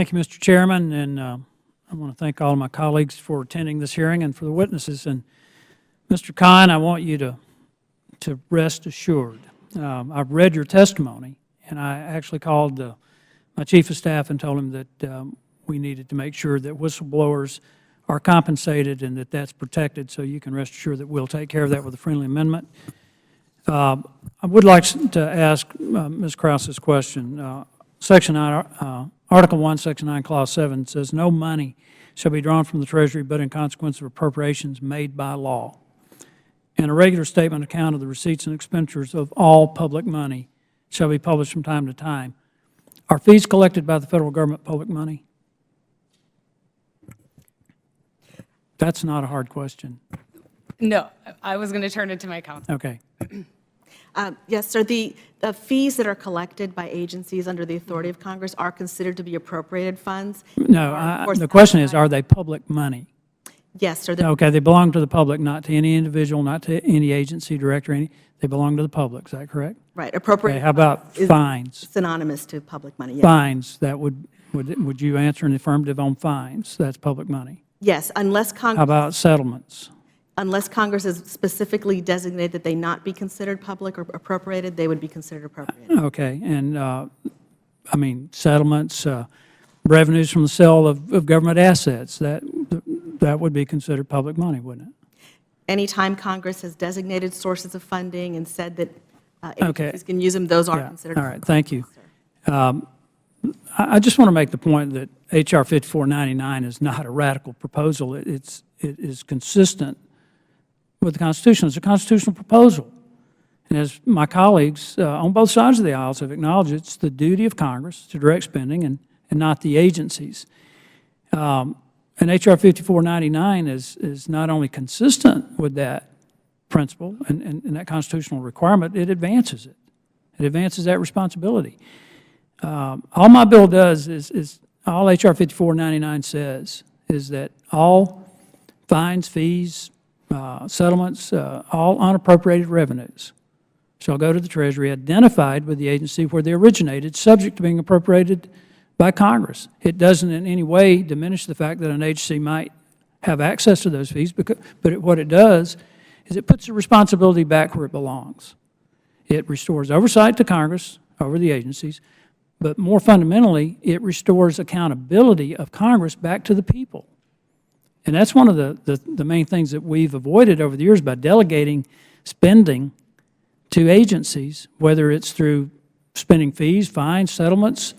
Thank you, Mr. Chairman, and I want to thank all of my colleagues for attending this hearing and for the witnesses. And Mr. Kine, I want you to rest assured. I've read your testimony, and I actually called my chief of staff and told him that we needed to make sure that whistleblowers are compensated and that that's protected, so you can rest assured that we'll take care of that with a friendly amendment. I would like to ask Ms. Krause's question. Section 9, Article 1, Section 9, Clause 7 says, no money shall be drawn from the Treasury but in consequence of appropriations made by law. And a regular statement account of the receipts and expenditures of all public money shall be published from time to time. Are fees collected by the federal government public money? That's not a hard question. No, I was going to turn it to my counsel. Okay. Yes, sir. The fees that are collected by agencies under the authority of Congress are considered to be appropriated funds. No, the question is, are they public money? Yes, sir. Okay, they belong to the public, not to any individual, not to any agency, director, they belong to the public. Is that correct? Right. Appropriated. Okay, how about fines? Synonymous to public money. Yes. Fines, that would you answer an affirmative on fines? That's public money. Yes, unless How Congress, about settlements? unless Congress has specifically designated that they not be considered public or appropriated, they would be considered appropriated. Okay, and I mean, settlements, revenues from the sale of government assets, that would be considered public money, wouldn't it? Anytime Congress has designated sources of funding and said that Okay. agencies can use them, those are Yeah, considered. all right, thank you. I just want to make the point that H.R. 5499 is not a radical proposal. It is consistent with the Constitution. It's a constitutional proposal. And as my colleagues on both sides of the aisles have acknowledged, it's the duty of Congress to direct spending and not the agencies. And H.R. 5499 is not only consistent with that principle and that constitutional requirement, it advances it. It advances that responsibility. All my bill does is all H.R. 5499 says is that all fines, fees, settlements, all unappropriated revenues shall go to the Treasury identified with the agency where they originated, subject to being appropriated by Congress. It doesn't in any way diminish the fact that an agency might have access to those fees, but what it does is it puts the responsibility back where it belongs. It restores oversight to Congress over the agencies, but more fundamentally, it restores accountability of Congress back to the people. And that's one of the main things that we've avoided over the years by delegating spending to agencies, whether it's through spending fees, fines, settlements.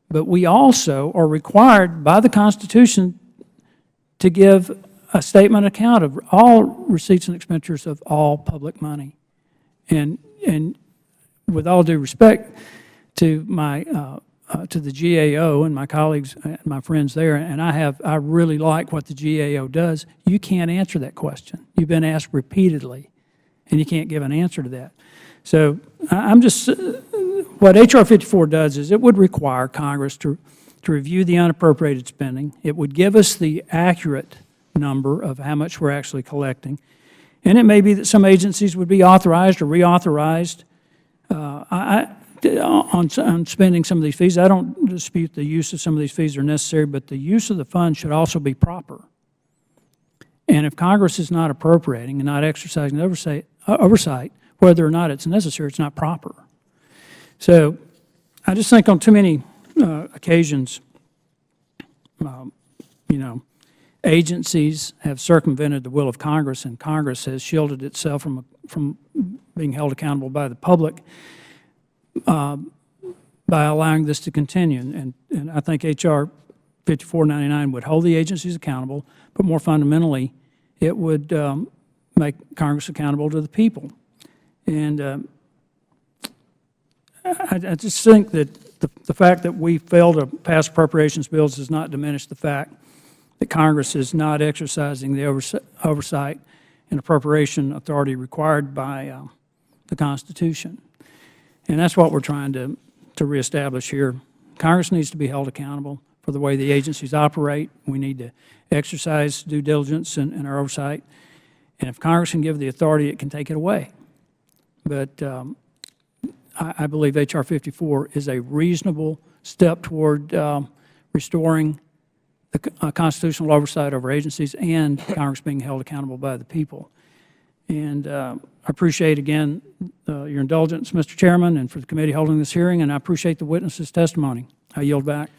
But we also are required by the Constitution to give a statement account of all receipts and expenditures of all public money. And with all due respect to my to the GAO and my colleagues and my friends there, and I really like what the GAO does. You can't answer that question. You've been asked repeatedly, and you can't give an answer to that. So I'm just, what H.R. 54 does is it would require Congress to review the unappropriated spending. It would give us the accurate number of how much we're actually collecting. And it may be that some agencies would be authorized or reauthorized on spending some of these fees. I don't dispute the use of some of these fees are necessary, but the use of the funds should also be proper. And if Congress is not appropriating and not exercising oversight, whether or not it's necessary, it's not proper. So I just think on too many occasions, agencies have circumvented the will of Congress, and Congress has shielded itself from being held accountable by the public by allowing this to continue. And I think H.R. 5499 would hold the agencies accountable, but more fundamentally, it would make Congress accountable to the people. And I just think that the fact that we failed to pass appropriations bills does not diminish the fact that Congress is not exercising the oversight and appropriation authority required by the Constitution. And that's what we're trying to reestablish here. Congress needs to be held accountable for the way the agencies operate. We need to exercise due diligence in our oversight. And if Congress can give the authority, it can take it away. But I believe H.R. 54 is a reasonable step toward restoring the constitutional oversight over agencies and Congress being held accountable by the people. And I appreciate, again, your indulgence, Mr. Chairman, and for the committee holding this hearing, and I appreciate the witness's testimony. I yield back.